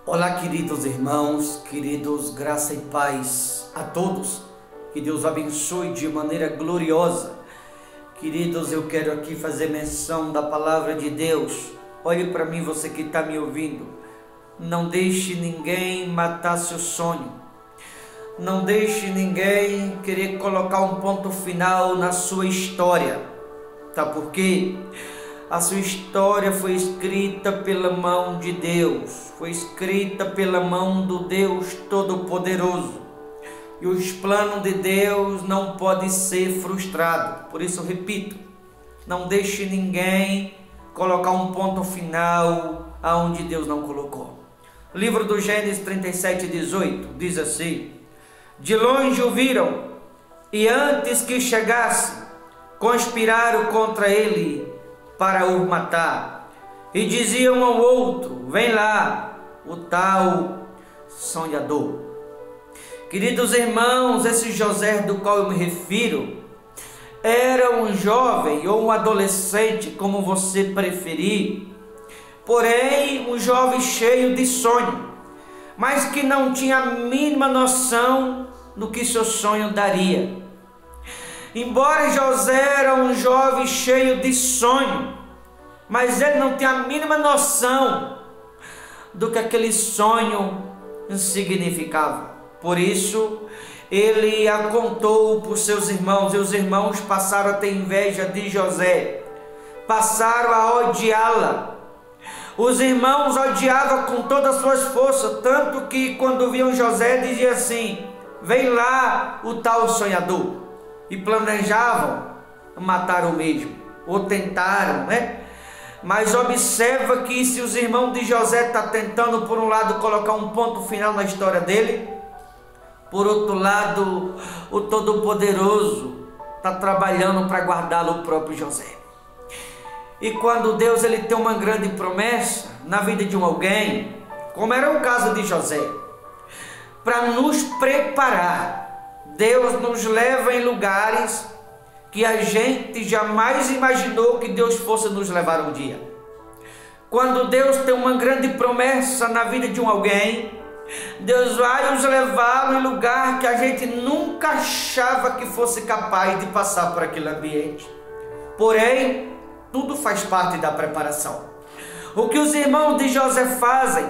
Olá, queridos irmãos, queridos, graça e paz a todos. Que Deus abençoe de maneira gloriosa. Queridos, eu quero aqui fazer menção da palavra de Deus. Olhe para mim, você que está me ouvindo. Não deixe ninguém matar seu sonho. Não deixe ninguém querer colocar um ponto final na sua história. Tá por quê? A sua história foi escrita pela mão de Deus, foi escrita pela mão do Deus Todo-Poderoso. E os planos de Deus não podem ser frustrados. Por isso eu repito, não deixe ninguém colocar um ponto final aonde Deus não colocou. O livro do Gênesis 37:18 diz assim: de longe o viram, e antes que chegasse, conspiraram contra ele para o matar, e diziam um ao outro: vem lá, o tal sonhador. Queridos irmãos, esse José do qual eu me refiro era um jovem ou um adolescente, como você preferir, porém um jovem cheio de sonho, mas que não tinha a mínima noção do que seu sonho daria. Embora José era um jovem cheio de sonho, mas ele não tinha a mínima noção do que aquele sonho significava. Por isso, ele a contou para os seus irmãos, e os irmãos passaram a ter inveja de José, passaram a odiá-la. Os irmãos odiavam com todas as suas forças, tanto que quando viam José, diziam assim: vem lá o tal sonhador. E planejavam matar o mesmo, ou tentaram, né? Mas observa que se os irmãos de José estão tentando, por um lado, colocar um ponto final na história dele, por outro lado, o Todo-Poderoso está trabalhando para guardá-lo, o próprio José. E quando Deus ele tem uma grande promessa na vida de alguém, como era o caso de José, para nos preparar, Deus nos leva em lugares que a gente jamais imaginou que Deus fosse nos levar um dia. Quando Deus tem uma grande promessa na vida de alguém, Deus vai nos levá-lo em lugar que a gente nunca achava que fosse capaz de passar por aquele ambiente. Porém, tudo faz parte da preparação. O que os irmãos de José fazem?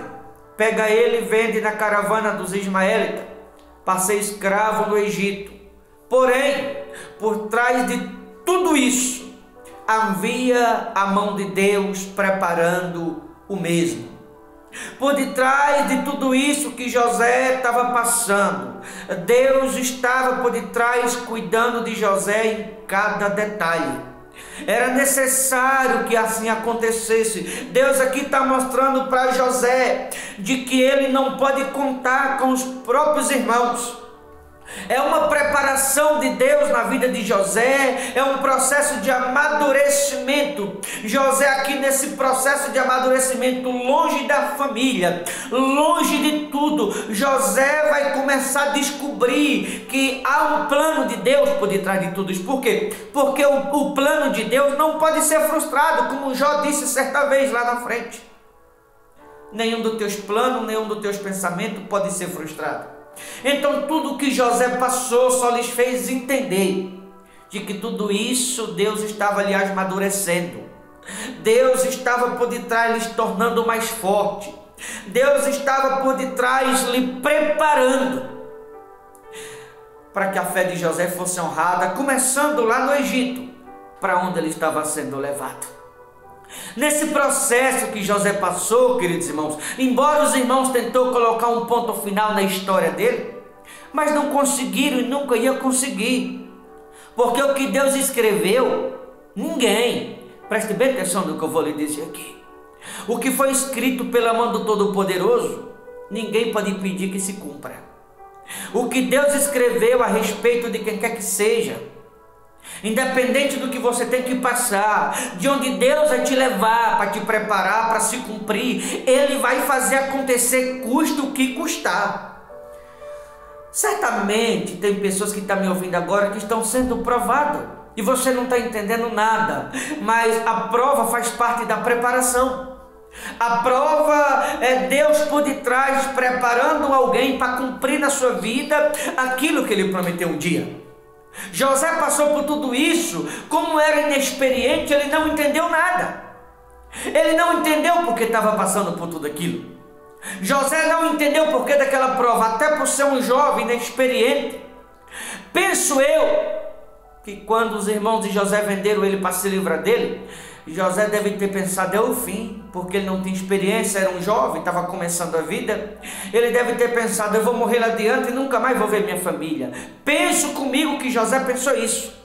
Pega ele e vende na caravana dos ismaelitas para ser escravo no Egito. Porém, por trás de tudo isso, havia a mão de Deus preparando o mesmo. Por detrás de tudo isso que José estava passando, Deus estava por detrás cuidando de José em cada detalhe. Era necessário que assim acontecesse. Deus aqui está mostrando para José de que ele não pode contar com os próprios irmãos. É uma preparação de Deus na vida de José, é um processo de amadurecimento. José aqui nesse processo de amadurecimento, longe da família, longe de tudo, José vai começar a descobrir que há um plano de Deus por detrás de tudo isso. Por quê? Porque o plano de Deus não pode ser frustrado, como Jó disse certa vez lá na frente. Nenhum dos teus planos, nenhum dos teus pensamentos pode ser frustrado. Então tudo que José passou só lhes fez entender de que tudo isso Deus estava lhe amadurecendo. Deus estava por detrás lhes tornando mais forte. Deus estava por detrás lhe preparando para que a fé de José fosse honrada, começando lá no Egito, para onde ele estava sendo levado. Nesse processo que José passou, queridos irmãos, embora os irmãos tentou colocar um ponto final na história dele, mas não conseguiram e nunca ia conseguir, porque o que Deus escreveu, ninguém, preste bem atenção no que eu vou lhe dizer aqui, o que foi escrito pela mão do Todo-Poderoso, ninguém pode impedir que se cumpra. O que Deus escreveu a respeito de quem quer que seja, independente do que você tem que passar, de onde Deus vai te levar para te preparar para se cumprir, Ele vai fazer acontecer, custe o que custar. Certamente tem pessoas que estão me ouvindo agora que estão sendo provadas e você não está entendendo nada, mas a prova faz parte da preparação. A prova é Deus por detrás preparando alguém para cumprir na sua vida aquilo que Ele prometeu um dia. José passou por tudo isso, como era inexperiente, ele não entendeu nada. Ele não entendeu porque estava passando por tudo aquilo. José não entendeu porque daquela prova, até por ser um jovem inexperiente. Penso eu que quando os irmãos de José venderam ele para se livrar dele, José deve ter pensado, é o fim, porque ele não tinha experiência, era um jovem, estava começando a vida. Ele deve ter pensado, eu vou morrer lá adiante e nunca mais vou ver minha família. Penso comigo que José pensou isso.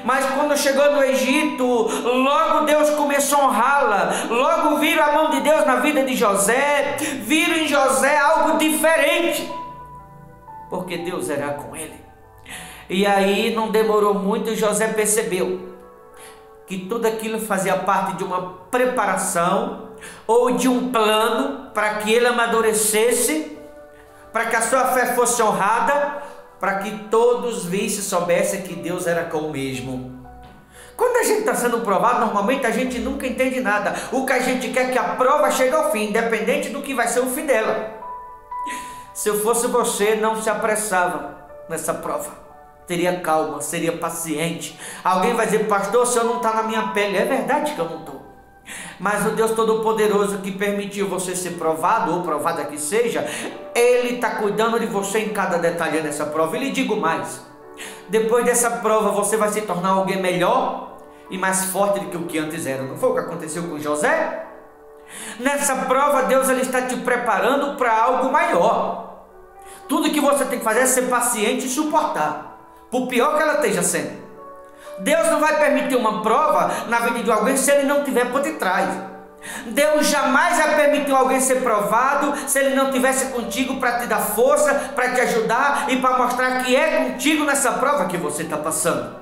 Mas quando chegou no Egito, logo Deus começou a honrá-la. Logo viram a mão de Deus na vida de José, viram em José algo diferente, porque Deus era com ele. E aí não demorou muito, José percebeu que tudo aquilo fazia parte de uma preparação ou de um plano para que ele amadurecesse, para que a sua fé fosse honrada, para que todos vissem e soubessem que Deus era com o mesmo. Quando a gente está sendo provado, normalmente a gente nunca entende nada. O que a gente quer é que a prova chegue ao fim, independente do que vai ser o fim dela. Se eu fosse você, não se apressava nessa prova. Teria calma, seria paciente. Alguém vai dizer, pastor, o senhor não está na minha pele. É verdade que eu não estou. Mas o Deus Todo-Poderoso que permitiu você ser provado, ou provada que seja, Ele está cuidando de você em cada detalhe dessa prova. E lhe digo mais, depois dessa prova você vai se tornar alguém melhor e mais forte do que o que antes era. Não foi o que aconteceu com José? Nessa prova Deus ele está te preparando para algo maior. Tudo que você tem que fazer é ser paciente e suportar, por pior que ela esteja sendo. Deus não vai permitir uma prova na vida de alguém se ele não tiver por detrás. Deus jamais vai permitir alguém ser provado se ele não tivesse contigo para te dar força, para te ajudar e para mostrar que é contigo nessa prova que você está passando.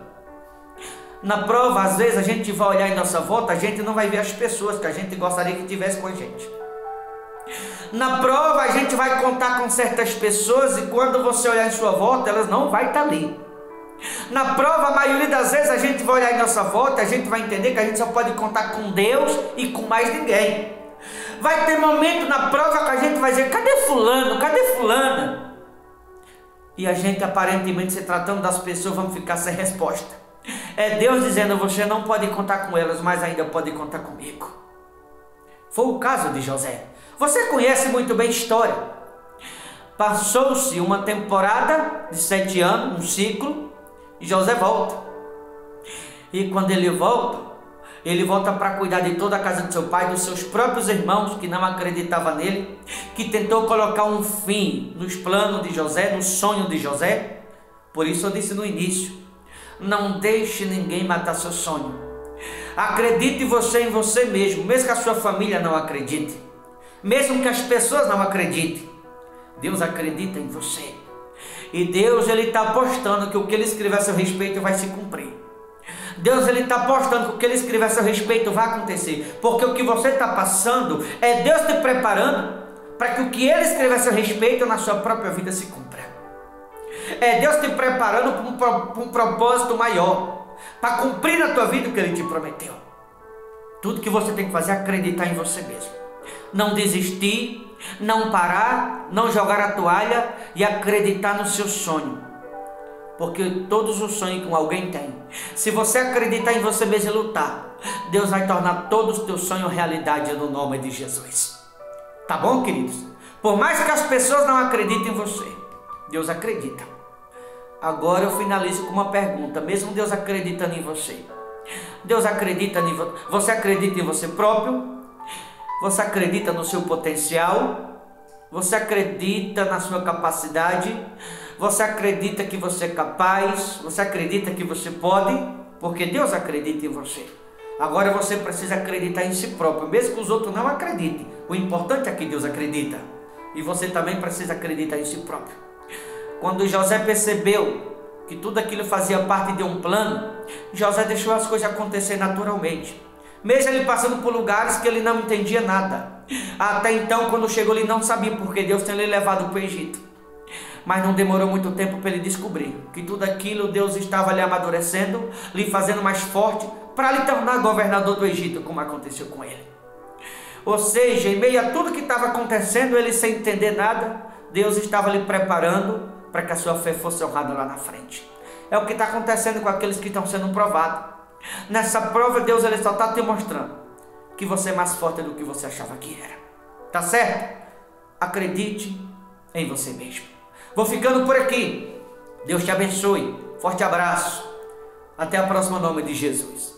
Na prova, às vezes a gente vai olhar em nossa volta, a gente não vai ver as pessoas que a gente gostaria que tivesse com a gente. Na prova a gente vai contar com certas pessoas e quando você olhar em sua volta, elas não vão estar ali. Na prova, a maioria das vezes a gente vai olhar em nossa volta, a gente vai entender que a gente só pode contar com Deus e com mais ninguém. Vai ter momento na prova que a gente vai dizer, cadê fulano, cadê fulana? E a gente aparentemente se tratando das pessoas, vamos ficar sem resposta. É Deus dizendo, você não pode contar com elas, mas ainda pode contar comigo. Foi o caso de José. Você conhece muito bem a história. Passou-se uma temporada de 7 anos, um ciclo, e José volta. E quando ele volta para cuidar de toda a casa de seu pai, dos seus próprios irmãos que não acreditavam nele, que tentou colocar um fim nos planos de José, no sonho de José. Por isso eu disse no início, não deixe ninguém matar seu sonho. Acredite você em você mesmo, mesmo que a sua família não acredite, mesmo que as pessoas não acreditem. Deus acredita em você. E Deus ele está apostando que o que ele escrever a seu respeito vai se cumprir. Deus ele está apostando que o que ele escrever a seu respeito vai acontecer. Porque o que você está passando é Deus te preparando para que o que ele escrever a seu respeito na sua própria vida se cumpra. É Deus te preparando para um propósito maior, para cumprir na tua vida o que ele te prometeu. Tudo que você tem que fazer é acreditar em você mesmo. Não desistir, não parar, não jogar a toalha e acreditar no seu sonho. Porque todos os sonhos que alguém tem, se você acreditar em você mesmo e lutar, Deus vai tornar todos os teus sonhos realidade no nome de Jesus. Tá bom, queridos? Por mais que as pessoas não acreditem em você, Deus acredita. Agora eu finalizo com uma pergunta, mesmo Deus acreditando em você. Deus acredita em você. Você acredita em você próprio? Você acredita no seu potencial? Você acredita na sua capacidade? Você acredita que você é capaz? Você acredita que você pode? Porque Deus acredita em você. Agora você precisa acreditar em si próprio, mesmo que os outros não acreditem. O importante é que Deus acredita. E você também precisa acreditar em si próprio. Quando José percebeu que tudo aquilo fazia parte de um plano, José deixou as coisas acontecer naturalmente. Mesmo ele passando por lugares que ele não entendia nada. Até então, quando chegou, ele não sabia porque Deus tinha ele levado para o Egito. Mas não demorou muito tempo para ele descobrir que tudo aquilo Deus estava lhe amadurecendo, lhe fazendo mais forte, para lhe tornar governador do Egito, como aconteceu com ele. Ou seja, em meio a tudo que estava acontecendo, ele sem entender nada, Deus estava lhe preparando para que a sua fé fosse honrada lá na frente. É o que está acontecendo com aqueles que estão sendo provados. Nessa prova, Deus ele só está te mostrando que você é mais forte do que você achava que era. Tá certo? Acredite em você mesmo. Vou ficando por aqui. Deus te abençoe. Forte abraço. Até a próxima, em nome de Jesus.